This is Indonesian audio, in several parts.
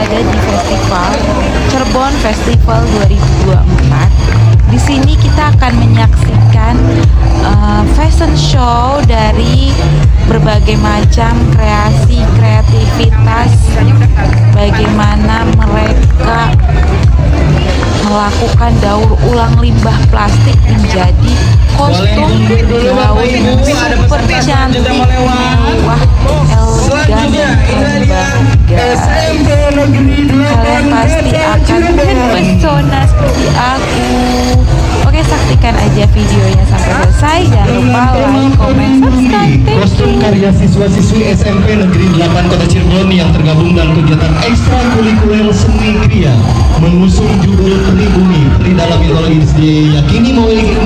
berada di festival Cirebon Festival 2024. Di sini kita akan menyaksikan fashion show dari berbagai macam kreativitas, bagaimana mereka melakukan daur ulang limbah plastik menjadi kostum gaun super cantik, mewah, elegan, dan keren banget guys. Kalian pasti akan terpesona seperti aku. Oke, saksikan aja videonya sampai selesai. Jangan lupa like, comment, subscribe. Kostum karya siswa-siswi SMP Negeri 8 Kota Cirebon yang tergabung dalam kegiatan ekstrakurikuler seni kriya mengusung judul Peri Bumi. Peri dalam mitologi diyakini memiliki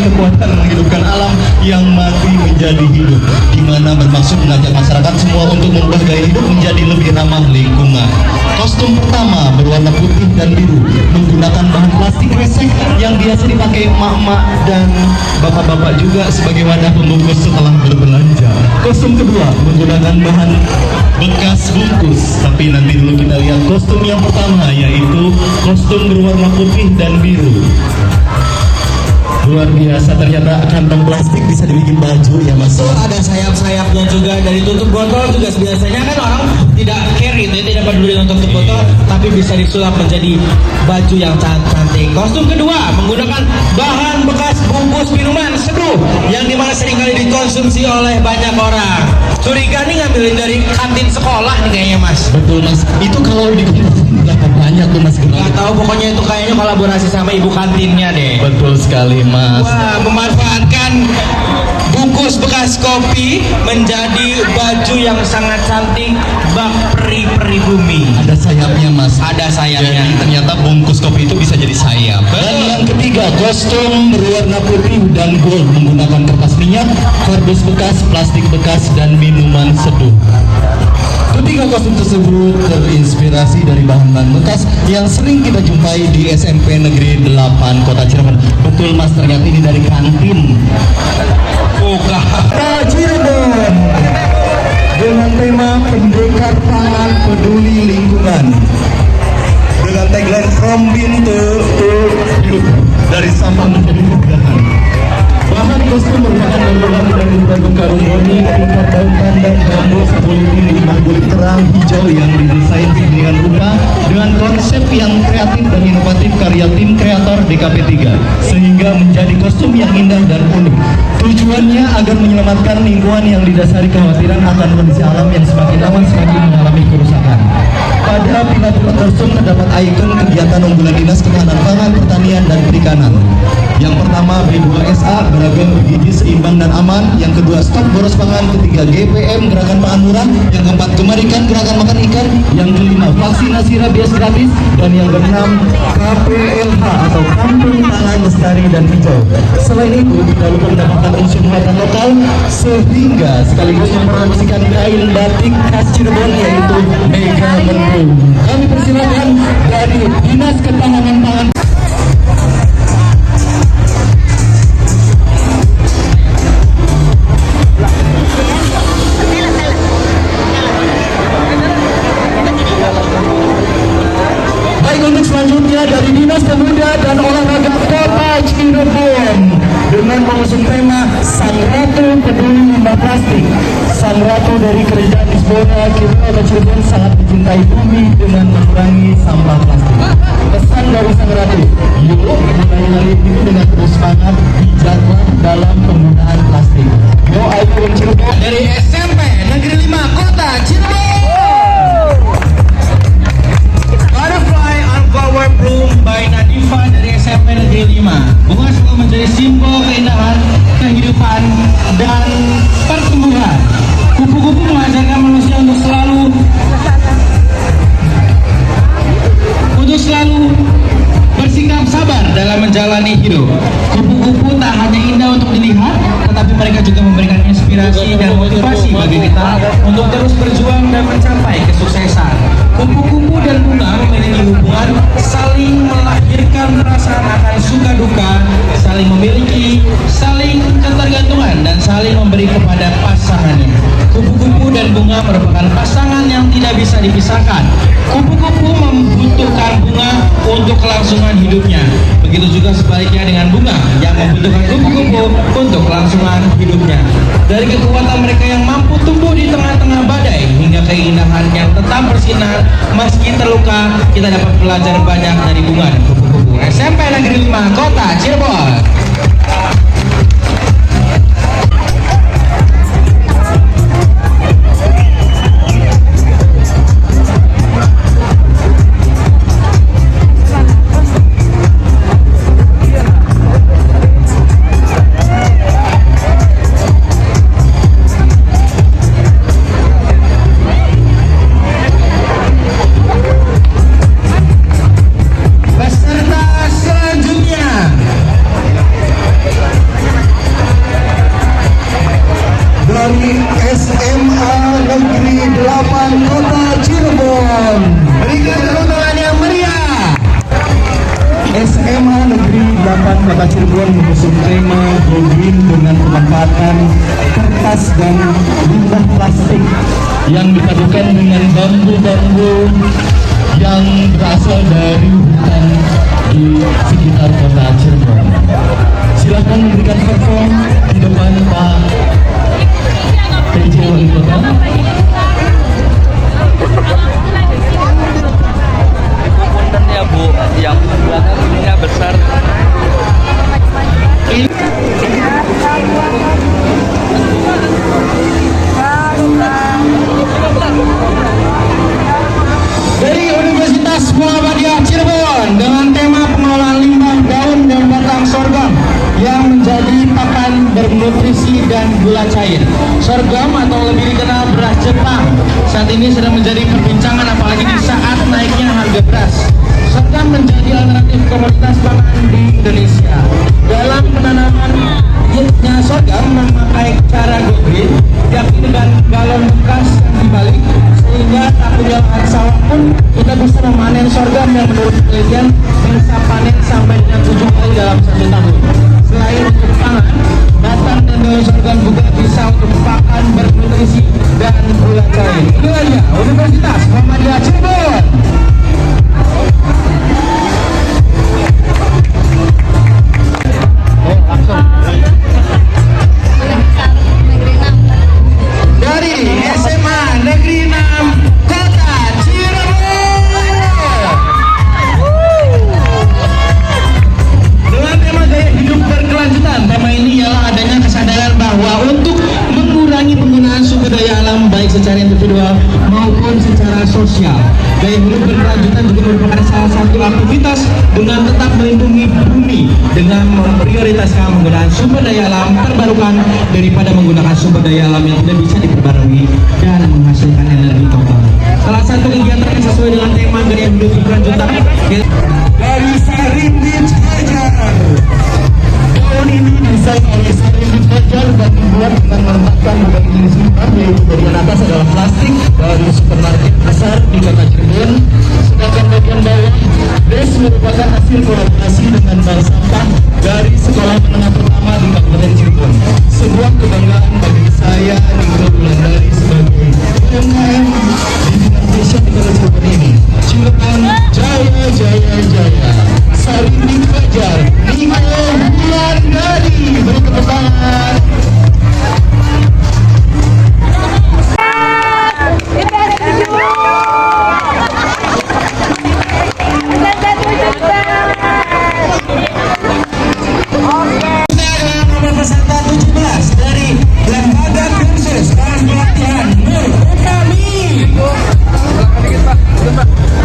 kekuatan menghidupkan alam yang mati menjadi hidup, di mana bermaksud mengajak masyarakat semua untuk mengubah gaya hidup menjadi lebih ramah lingkungan. Kostum pertama berwarna putih dan biru, menggunakan bahan plastik resek yang biasa dipakai emak-emak dan bapak-bapak juga sebagai wadah pembungkus setelah berbelanja. Kostum kedua menggunakan bahan bekas bungkus, tapi nanti dulu kita lihat kostum yang pertama, yaitu kostum berwarna putih dan biru. Luar biasa, ternyata kantong plastik bisa dibikin baju ya mas. Ada sayap-sayapnya juga, dari tutup botol juga. Biasanya kan orang tidak care itu, tidak peduli untuk tutup botol, tapi bisa disulap menjadi baju yang cantik. Kostum kedua menggunakan bahan bekas bungkus minuman seduh yang dimana seringkali dikonsumsi oleh banyak orang. Curiga nih ngambilin dari kantin sekolah nih kayaknya mas. Betul mas, itu kalau dikumpulin berapa banyak tuh mas? Gak tahu, pokoknya itu kayaknya kolaborasi sama ibu kantinnya deh. Betul sekali mas. Wah, memanfaatkan bungkus bekas kopi menjadi baju yang sangat cantik, bak peri bumi. Ada sayapnya mas. Ada sayapnya. Jadi ternyata bungkus kopi itu bisa jadi sayap. Dan yang ketiga, kostum berwarna putih dan gold menggunakan kertas minyak, kardus bekas, plastik bekas, dan minuman seduh. Ketiga kostum tersebut terinspirasi dari bahan-bahan bekas yang sering kita jumpai di SMP Negeri 8 Kota Cirebon. Betul mas, ternyata ini dari kantin. Bukan. Cirebon dengan tema Pendekar Pangan Peduli Lingkungan dengan tagline From Bin to Youth, dari sampah menjadi keberkahan. Bahan kostum merupakan bahan dari berbagai karungoni, tingkat daun pandan, bambu, politin, limbah kulit terang, hijau yang didesain dengan rupa dengan konsep yang kreatif dan inovatif karya tim kreator DKP 3 sehingga menjadi kostum yang indah dan unik. Tujuannya agar menyelamatkan lingkungan yang didasari kekhawatiran akan kondisi alam yang semakin lama semakin mengalami kerusakan. Pada pilar-pilar kostum terdapat ikon kegiatan unggulan Dinas Ketahanan Pangan, Pertanian, dan Perikanan. Yang pertama B2SA, beragam bergizi seimbang dan aman. Yang kedua stop boros pangan. Ketiga GPM, gerakan pangan murah. Yang keempat kemarikan, gerakan makan ikan. Yang kelima vaksinasi rabies gratis. Dan yang keenam KPLH atau Kampung Pangan Lestari dan Hijau. Selain itu tidak lupa mendapatkan unsur muatan lokal sehingga sekaligus mempromosikan kain batik khas Cirebon yaitu Mega Mendung. Kami persilakan dari Dinas Ketahanan Pangan. Selanjutnya dari Dinas Pemuda dan Olahraga Kota Cirebon dengan mengusung tema Sang Ratu Peduli Limbah Plastik. Sang Ratu dari Kerajaan Dispora Kota Cirebon sangat mencintai bumi dengan mengurangi sampah plastik. Pesan dari Sang Ratu, yuk mulai hari ini dengan terus semangat bijaklah dalam penggunaan plastik. Yo, ayo Cirebon Dari SMP Negeri 5 Kota Cirebon. Butterfly on Flower Bloom by Nadifa dari SMP Negeri 5. Bunga selalu menjadi simbol keindahan, kehidupan, dan pertumbuhan. Kupu-kupu mengajarkan manusia untuk selalu bersikap sabar dalam menjalani hidup. Kupu-kupu tak hanya indah untuk dilihat, tetapi mereka juga memberikan inspirasi dan motivasi bagi kita untuk terus berjuang dan mencapai kesuksesan. Kupu-kupu dan bunga memiliki hubungan saling melahirkan perasaan akan suka duka, saling memiliki, saling ketergantungan, dan saling memberi kepada pasangannya. Kupu-kupu dan bunga merupakan pasangan yang tidak bisa dipisahkan. Kupu-kupu membutuhkan bunga untuk kelangsungan hidupnya. Begitu juga sebaliknya dengan bunga yang membutuhkan kupu-kupu untuk kelangsungan hidupnya. Dari kekuatan mereka yang mampu tumbuh di tengah-tengah badai hingga keindahan yang tetap bersinar meski terluka, kita dapat belajar banyak dari bunga dan kupu-kupu. SMP Negeri 5 Kota Cirebon. Dari SMA Negeri 8 Kota Cirebon, berikan tepuk tangan yang meriah. SMA Negeri 8 Kota Cirebon mengusung tema Go Green dengan pemanfaatan kertas dan limbah plastik yang dipadukan dengan bambu-bambu yang berasal dari hutan di sekitar Kota Cirebon. Silakan memberikan perform di depan Pak PJ Wali Kota. Punten ya Bu, yang belakang ininya besar. Dari Universitas Muhammadiyah Cirebon dengan tema pengelolaan limbah daun dan batang sorghum yang menjadi pakan bernutrisi dan gula cair. Sorghum atau lebih dikenal beras Jepang saat ini sedang menjadi perbincangan apalagi di saat naiknya harga beras. Sorghum menjadi alternatif komoditas pangan di Indonesia. Dalam penanaman sorghum memakai cara go green, yakni dengan galon bekas yang dibalik sehingga tak punya lahan sawah pun kita bisa memanen sorghum yang menurut penelitian bisa panen sampai dengan 7 kali dalam 1 tahun. Selain untuk pangan, batang dan daun sorghum juga bisa untuk pakan bernutrisi dan gula cair. Itu aja Universitas Muhammadiyah Cirebon. Dari SMA Negeri 6 Kota Cirebon dengan tema gaya hidup berkelanjutan. Tema ini ialah adanya kesadaran bahwa untuk mengurangi penggunaan sumber daya alam baik secara individual maupun secara sosial. Gaya hidup berkelanjutan juga merupakan salah satu aktivitas dengan tetap melindungi bumi dengan memprioritaskan penggunaan sumber daya alam terbarukan daripada menggunakan sumber daya alam yang tidak bisa diperbarui dan menghasilkan energi total. Salah satu kegiatan yang sesuai dengan tema gaya hidup berkelanjutan Dari Sarindit Fajar. Daun ini desain oleh Sarindit Fajar dan dibuat dengan menempatkan berbagai jenis limbah, yaitu bagian atas adalah plastik dari supermarket besar di Kota Cirebon, sedangkan bagian bawah des merupakan hasil kolaborasi dengan bank sampah dari sekolah menengah pertama di Kabupaten Cirebon. Sebuah kebanggaan bagi saya Ningro Wulandari sebagai UMKM di Indonesia di Kota Cirebon ini. Cirebon jaya jaya jaya. Sarindit Fajar, Ningro Wulandari, beri tepuk tangan. Nomor peserta 17 dari Lembaga Kursus Pelatihan Nur Utami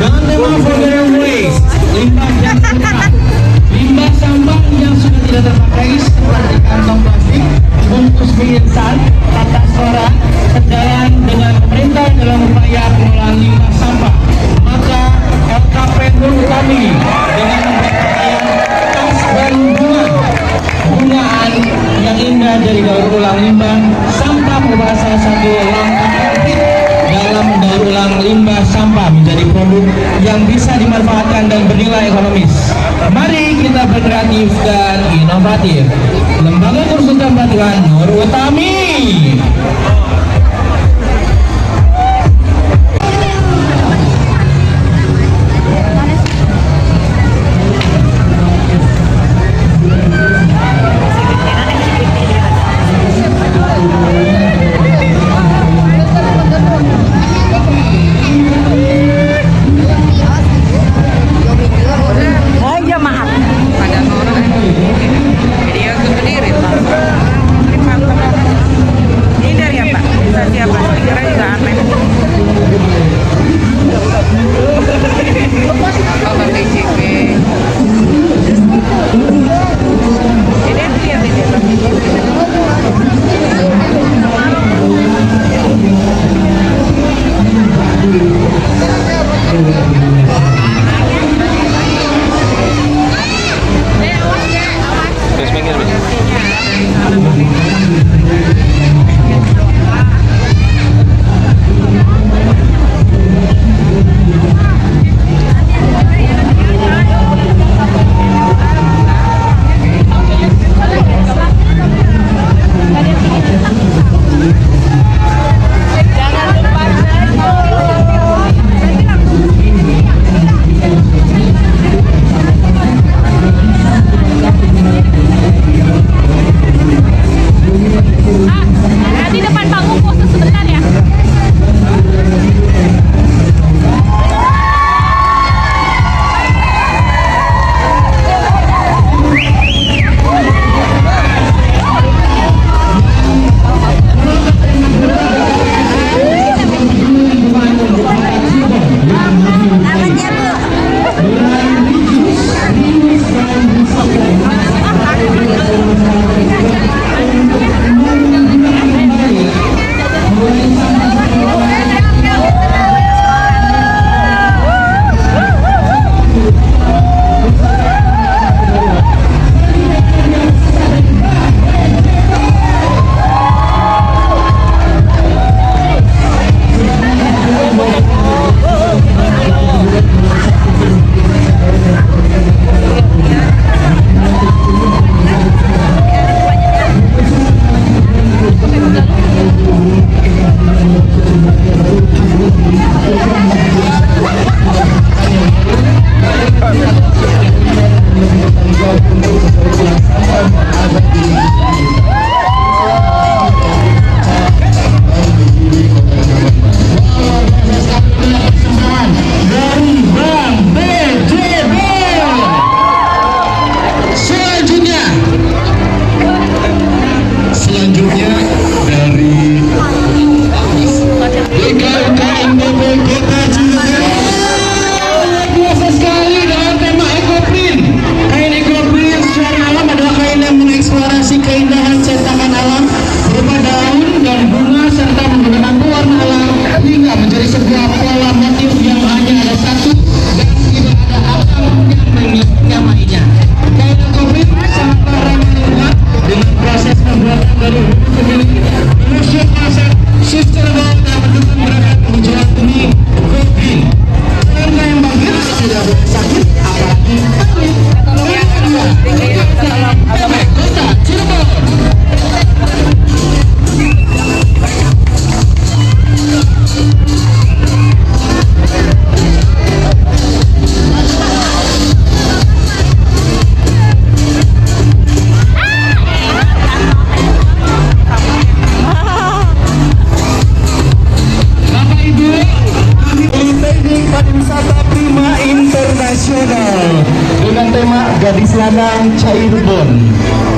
dengan tema Forever Waste, limbah yang berkah. Limbah sampah yang sudah tidak terpakai seperti kantong plastik, bungkus mie instan, tata suara, sejalan dengan pemerintah dalam upaya pengelolaan limbah sampah. Maka LKP Nur Utami dengan membuat tas dan bungaan yang indah dari daur ulang limbah sampah merupakan salah satu langkah konkret dalam mendaur ulang limbah sampah menjadi produk yang bisa dimanfaatkan dan bernilai ekonomis. Mari kita berkreatif dan inovatif. Lembaga Kursus dan Pelatihan Nur Utami. Di depan panggung pose sebentar ya. Gadis Lanang Cirebon.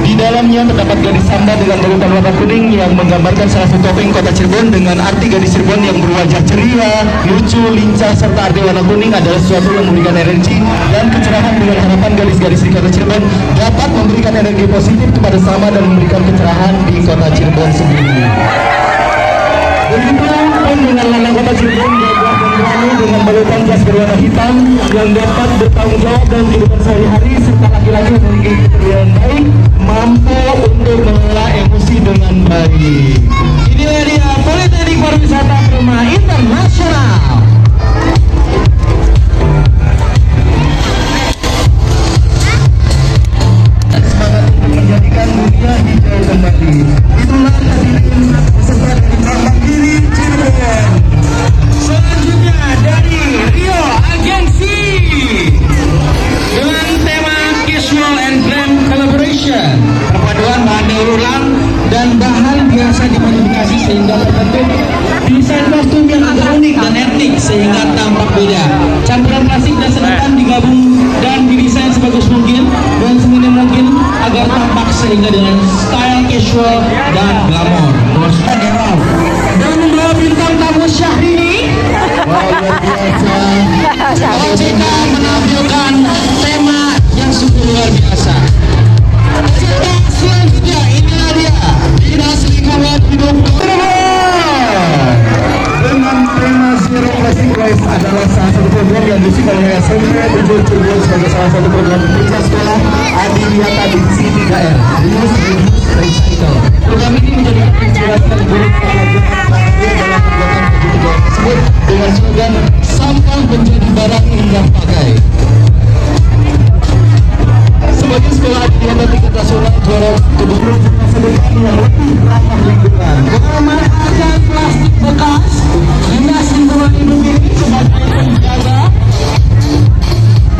Di dalamnya terdapat gadis samba dengan balutan warna kuning yang menggambarkan salah satu topeng kota Cirebon dengan arti gadis Cirebon yang berwajah ceria, lucu, lincah, serta arti warna kuning adalah sesuatu yang memberikan energi dan kecerahan dengan harapan gadis-gadis di kota Cirebon dapat memberikan energi positif kepada sama dan memberikan kecerahan di kota Cirebon sendiri. Begitu pun dengan lanang kota Cirebon gagah dan berani dengan balutan jas berwarna hitam yang dapat bertanggung jawab dalam kehidupan sehari-hari serta laki-laki yang memiliki kepribadian baik mampu untuk mengelola emosi dengan baik. Inilah dia Politeknik Pariwisata Prima Internasional. Semangat untuk menjadikan dunia hijau kembali. Itulah hadirin peserta dari Lambang Diri Cirebon. Selanjutnya dari Rio Agensi dengan tema Casual and Glam Collaboration, perpaduan bahan daur ulang dan bahan biasa dimodifikasi sehingga terbentuk desain kostum yang agak unik dan etnik sehingga tampak beda. Campuran klasik dan sedotan digabung dan didesain sebagus mungkin dan seminim mungkin agar tampak sehingga dengan style casual dan glamour. Dan membawa bintang tamu Syahrini. Wah, luar biasa. OJK menampilkan tema yang sungguh luar biasa. Selanjutnya inilah dia Dinas Lingkungan Hidup Cirebon dengan tema Zero Plastic Basic Race adalah salah satu program yang diusulkan oleh SMP Tujuh Cirebon sebagai salah satu program kerja sekolah Adiwiyata Divisi 3R. Reuse, Recycle. Program ini menjadi inspirasi bagi guru pelajar dalam kegiatan kegiatan tersebut dengan slogan sampah menjadi barang indah pakai. Sebagai sekolah Adiwiyata tingkat nasional juara kedua masa depan yang lebih ramah lingkungan. Memanfaatkan plastik bekas hias lingkungan hidup ini sebagai penjaga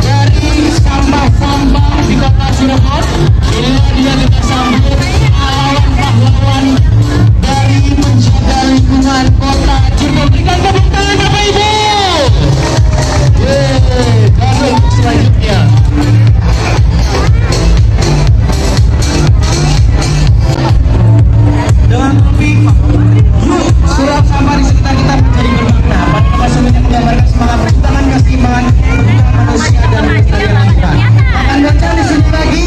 dari sampah-sampah di kota Cirebon. Inilah dia kita sambut pahlawan dari menjaga lingkungan kota Cirebon. Berikan tepuk tangan Bapak Ibu. Dan untuk selanjutnya dengan topik yuk surat sampah di sekitar kita menjadi bermakna. Pada masa yang menggambarkan semangat perjuangan keseimbangan manusia dan kelestarian lingkungan. Makan baca di sini lagi.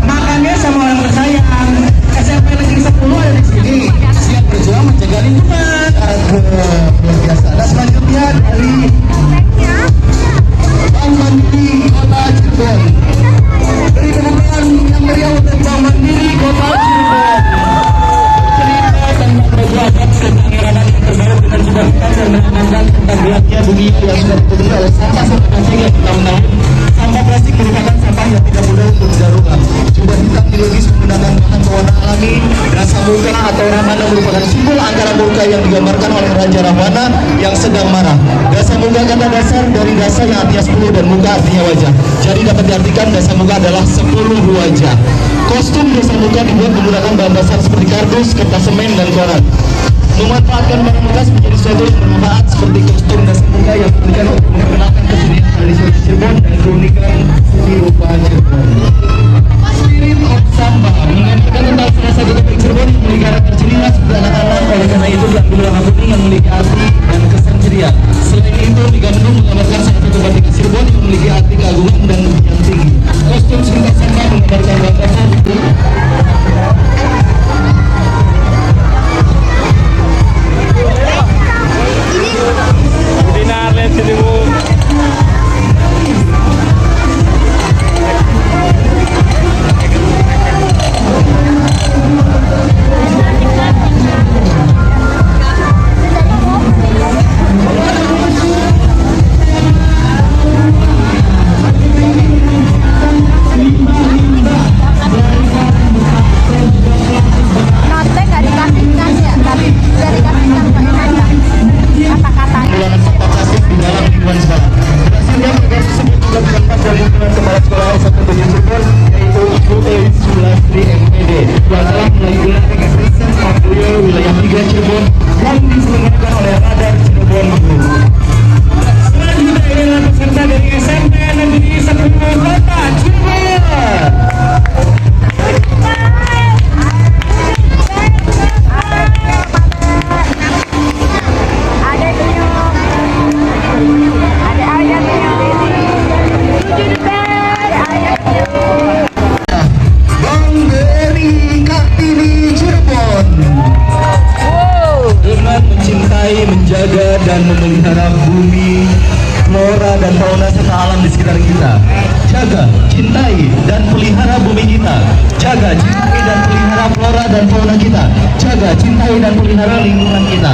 Makannya sama orang tersayang. SMP Negeri 10 ada di sini. Siap berjuang menjaga lingkungan. Luar biasa. Dan selanjutnya dari Bank Mandiri Kota Cirebon. Dari teman-teman yang meriah untuk Bank Mandiri Kota Cirebon. Tentang eradan yang terbaru dengan juga dan menanamkan tentang gelapnya bumi yang sudah dipenuhi oleh sampah plastik yang bertahun-tahun. Sampah plastik merupakan sampah yang tidak mudah untuk didaur ulang. Coba hitam biologis menggunakan bahan pewarna alami. Dasa muka atau Rahwana merupakan simbol antara muka yang digambarkan oleh Raja Rahwana yang sedang marah. Dasa muka kata dasar dari dasa yang artinya 10 dan muka artinya wajah. Jadi dapat diartikan dasa muka adalah 10 wajah. Kostum dasa muka dibuat menggunakan bahan dasar seperti kardus, kertas semen, dan koran. Memanfaatkan barang bekas menjadi sesuatu yang bermanfaat seperti kostum dasa muka yang diberikan untuk memperkenalkan kesenian tradisional Cirebon dan keunikan seni rupa Cirebon. Spirit of Samba mengajarkan tentang salah satu topik Cirebon yang memiliki karakter ceria seperti anak-anak. Oleh karena itu diambil warna kuning yang memiliki arti dan kesan ceria. Selain itu Liga Mendung menggambarkan salah satu batik Cirebon yang memiliki arti keagungan dan yang tinggi. Kostum Spirit of Samba menggambarkan gambaran dan memelihara bumi, flora dan fauna serta alam di sekitar kita. Jaga, cintai dan pelihara bumi kita. Jaga, cintai dan pelihara flora dan fauna kita. Jaga, cintai dan pelihara lingkungan kita.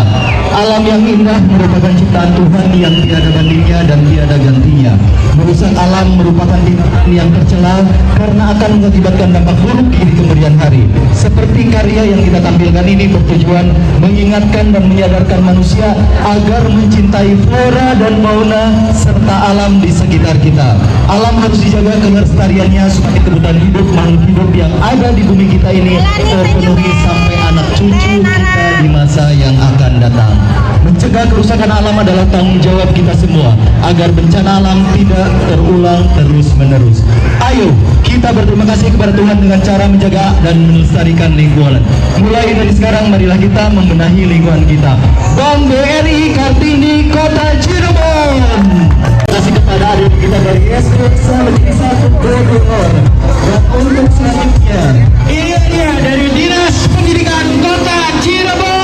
Alam yang indah merupakan ciptaan Tuhan yang tiada bandingnya dan tiada gantinya. Merusak alam merupakan tindakan yang tercela karena akan mengakibatkan dampak buruk di kemudian hari. Seperti karya yang kita tampilkan ini bertujuan mengingatkan dan menyadarkan manusia agar mencintai flora dan fauna serta alam di sekitar kita. Alam harus dijaga kelestariannya supaya kebutuhan hidup makhluk hidup yang ada di bumi kita ini terpenuhi sampai anak cucu kita di masa yang akan datang. Mencegah kerusakan alam adalah tanggung jawab kita semua agar bencana alam tidak terulang terus-menerus. Ayo kita berterima kasih kepada Tuhan dengan cara menjaga dan melestarikan lingkungan. Mulai dari sekarang marilah kita membenahi lingkungan kita. Bank BRI Kartini Kota Cirebon. Terima kasih kepada adik kita dari SD menjadi satu donor. Dan untuk selanjutnya ini dia dari Dinas Pendidikan Kota Cirebon.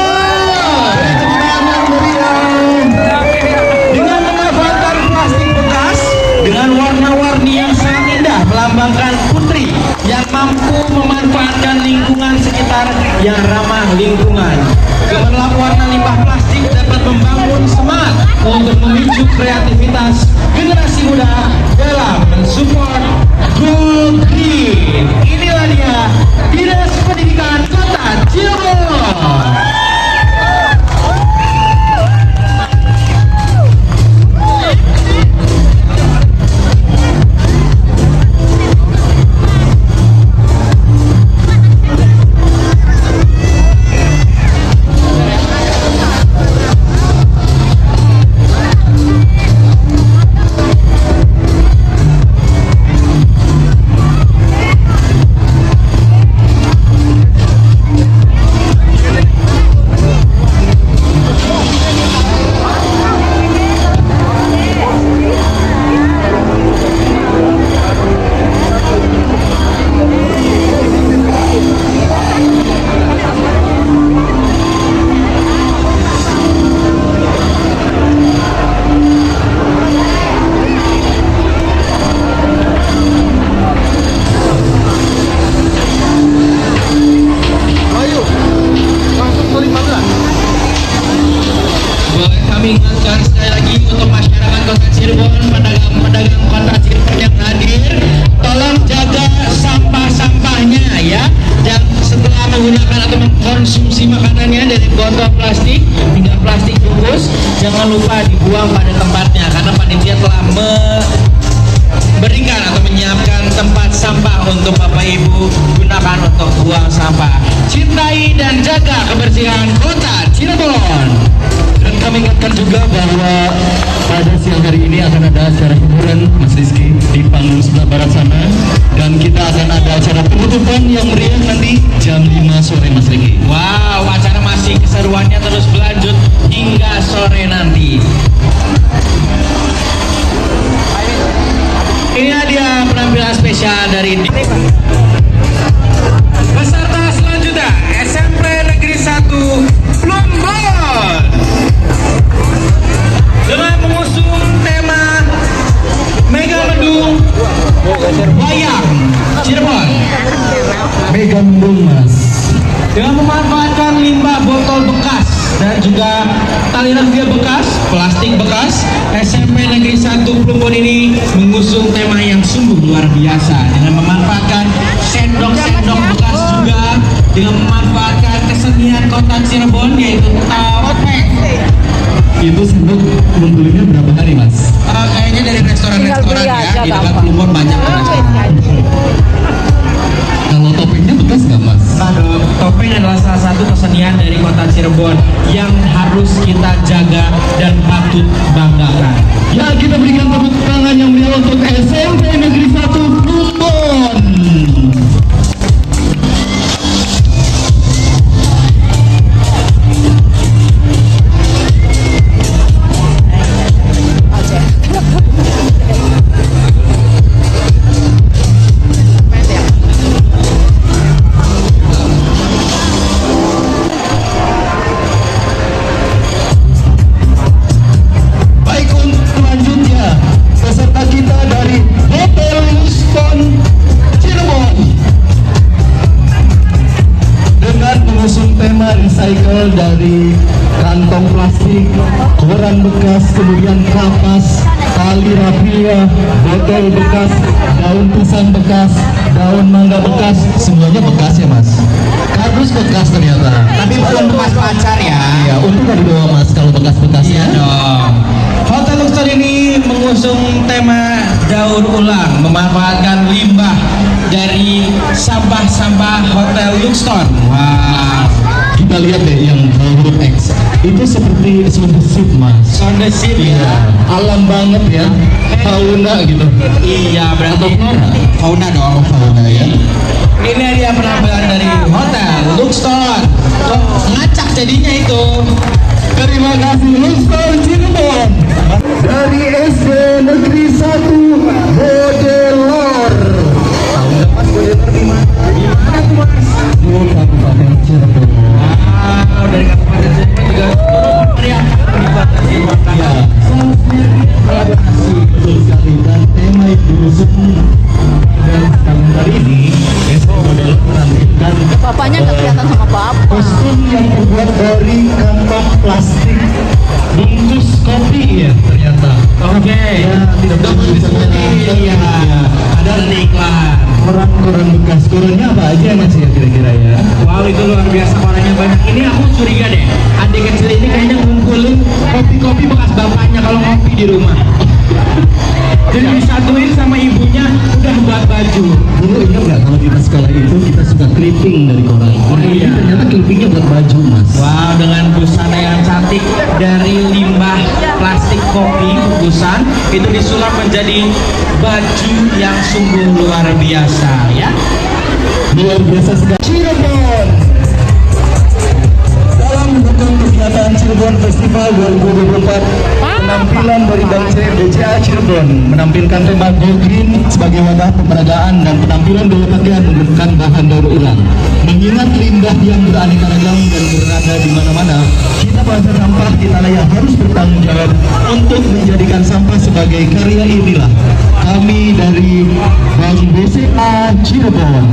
lingkungan. Gemerlap warna limbah plastik dapat membangun semangat untuk memicu kreativitas generasi muda dalam mensupport Go Green. Inilah dia Dinas Pendidikan Kota Cirebon. Konsumsi makanannya dari botol plastik hingga plastik bungkus jangan lupa dibuang pada tempatnya karena panitia telah memberikan atau menyiapkan tempat sampah untuk Bapak Ibu gunakan untuk buang sampah. Cintai dan jaga kebersihan Kota Cirebon. Dan kami ingatkan juga bahwa pada siang hari ini akan ada acara hiburan Mas Rizky di panggung sebelah barat sana, dan kita akan ada acara penutupan yang meriah nanti jam 5 sore Mas Rizky. Wow, acara masih keseruannya terus berlanjut hingga sore nanti. Ini dia penampilan spesial dari peserta selanjutnya SMP Negeri 1 Plumbon dengan mengusung tema Mega Mendung Wayang Cirebon. Mega Mendung Mas. Dengan memanfaatkan limbah botol bekas dan juga tali razia bekas, plastik bekas, SMP Negeri 1 Plumbon ini mengusung tema yang sungguh luar biasa dengan memanfaatkan sendok-sendok bekas juga, dengan memanfaatkan kesenian Kota Cirebon yaitu topeng. Itu sendok ngumpulnya berapa hari Mas? Kayaknya dari restoran-restoran ya, di dekat Plumbon banyak restoran. Kalau topengnya bekas nggak Mas? Aduh, topeng adalah salah satu kesenian dari Kota Cirebon yang harus kita jaga dan patut banggakan. Ya, kita berikan tepuk tangan yang meriah untuk SMP Negeri 1 Plumbon. Recycle dari kantong plastik, koran bekas, kemudian kapas, tali rafia, botol bekas, daun pisang bekas, daun mangga bekas, semuanya bekas ya Mas. Kardus bekas ternyata. Tapi bukan bekas pacar ya. Iya, untung gak dibawa Mas kalau bekas-bekasnya. Iya dong. Hotel Luxor ini mengusung tema daur ulang, memanfaatkan limbah dari sampah-sampah Hotel Luxor. Wow. Kita lihat deh yang huruf X itu seperti sundesit Mas. Sundesit Iya, ya. alam banget ya, fauna gitu. Iya, berarti fauna dong. Fauna ya. Ini dia penampilan dari Hotel Luxor. Kok ngacak jadinya itu. Terima kasih Luxor Cirebon. Dari SD Negeri 1 Bodelor. Tahun depan Bodelor di mana? Di mana tuh Mas? Di Kabupaten Cirebon. Dari Kabupaten Cirebon juga teriak di Kota Cirebon. Ya, betul sekali. Dan tema yang diusung dan tahun hari ini SD Bodelor menampilkan Bapaknya nggak kelihatan sama bapak. kostum Oke. Ya, tidak Dokter perlu iya. Ada iklan. koran bekas. Korannya apa aja mas ya kira-kira ya? Wow, itu luar biasa korannya banyak. Ini aku curiga deh, adik kecil ini kayaknya ngumpulin kopi-kopi bekas bapaknya kalau ngopi di rumah. Jadi disatuin sama ibunya udah buat baju. Dulu ingat nggak kalau kita sekolah itu kita suka clipping dari koran. Iya. Ternyata clippingnya buat baju mas. Wow, dengan busana yang cantik dari limbah plastik kopi bungkusan itu disulap menjadi baju yang sungguh luar biasa ya. Luar biasa sekali. Cirebon. Dalam mendukung kegiatan Cirebon Festival 2024, penampilan dari Bank BCA Cirebon menampilkan tema Go Green sebagai wadah pemberdayaan dan penampilan daya pakaian menggunakan bahan daur ulang. Mengingat limbah yang beraneka ragam dan berada di mana-mana, kita bahasa sampah kita layak harus bertanggung jawab untuk menjadikan sampah sebagai karya. Inilah kami dari Bank BCA Cirebon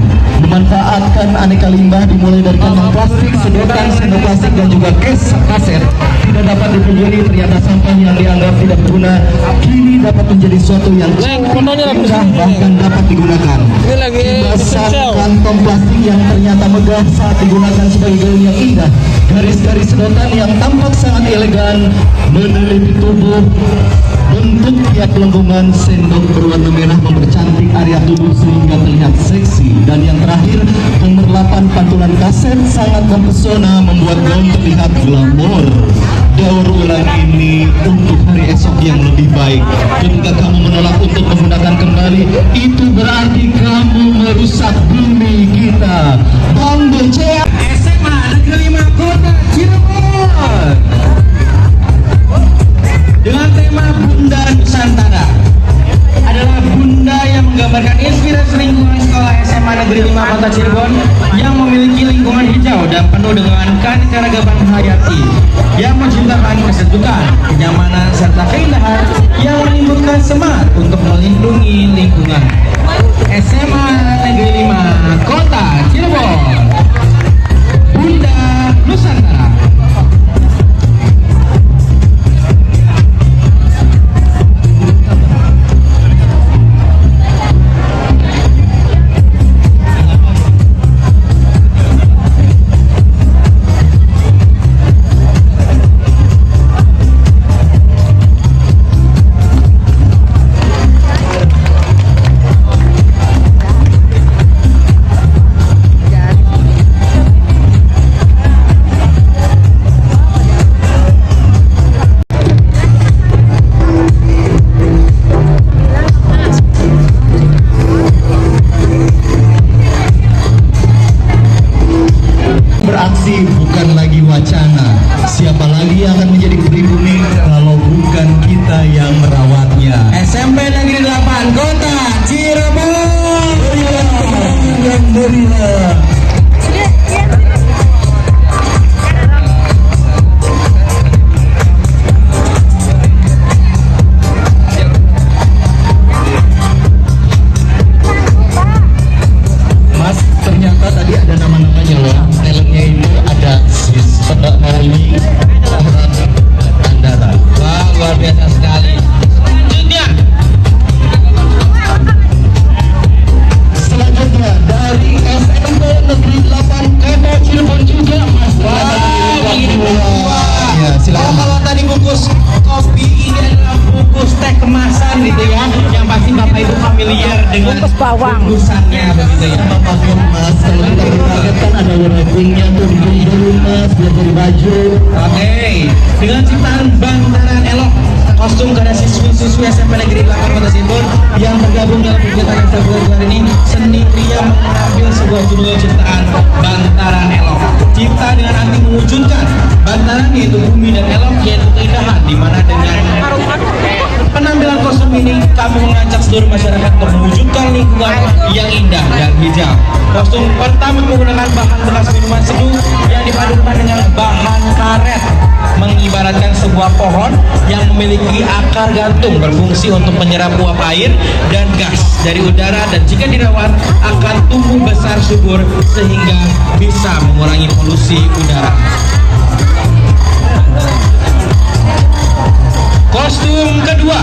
memanfaatkan aneka limbah dimulai dari kantong plastik, sedotan, sendok plastik dan juga kaset tidak dapat dipungkiri ternyata sampah yang dianggap tidak berguna kini dapat menjadi sesuatu yang indah bahkan dapat digunakan. Kemasan kantong plastik yang ternyata megah saat digunakan sebagai gaun yang indah, garis-garis sedotan yang tampak sangat elegan meneliti tubuh, bentuk tiap lengkungan sendok berwarna merah mempercantik area tubuh sehingga terlihat seksi. Dan yang terakhir, nomor 8 pantulan kaset sangat mempesona membuat gaun terlihat glamor. Daur ulang ini untuk hari esok yang lebih baik. Ketika kamu menolak untuk menggunakan kembali, itu berarti kamu merusak bumi kita. Bank BCA SMA Negeri 5 Kota Cirebon dengan tema Bunda Nusantara adalah bunda yang menggambarkan inspirasi lingkungan sekolah SMA Negeri 5 Kota Cirebon yang memiliki lingkungan hijau dan penuh dengan keanekaragaman hayati yang menciptakan kesejukan, kenyamanan serta keindahan yang menimbulkan semangat untuk melindungi lingkungan. SMA Negeri 5 Kota Cirebon, Bunda Nusantara. Beraksi bukan lagi wacana. Siapa lagi yang akan menjadi pribumi kalau bukan kita yang merawatnya? SMP Negeri 8 Kota Cirebon. Yang meriah. Mas, ternyata tadi ada nama-namanya loh. Talentnya itu ada Sister Mauli orang Andara. Wah, luar biasa sekali. Selanjutnya dari SMP Negeri 8 Kota Cirebon juga Mas. Ya, silakan. Kalau tadi bungkus kopi ini adalah bungkus teh kemasan gitu ya, yang pasti Bapak Ibu familiar dengan Bungkus bawang. bungkusannya begitu ya. Pakai Mas, kalau kita bertarget kan ada warna pinknya tuh di dulu Mas, biar jadi baju. Oke, dengan ciptaan Bantaran Elok, kostum karya siswi-siswi SMP Negeri 8 Kota Cirebon yang tergabung dalam kegiatan yang tergelar ini, seni pria mengambil sebuah judul ciptaan Bantaran Elok. Cipta dengan arti mewujudkan bantaran yaitu bumi dan elok yaitu keindahan, di mana dengan penampilan kostum ini kami mengajak seluruh masyarakat untuk mewujudkan lingkungan yang indah dan hijau. Kostum pertama menggunakan bahan bekas minuman seduh yang dipadukan dengan bahan karet, mengibaratkan sebuah pohon yang memiliki akar gantung berfungsi untuk menyerap uap air dan gas dari udara, dan jika dirawat akan tumbuh besar subur sehingga bisa mengurangi polusi udara. Kostum kedua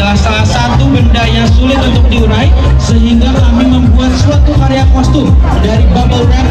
adalah salah satu benda yang sulit untuk diurai, sehingga kami membuat suatu karya kostum dari bubble wrap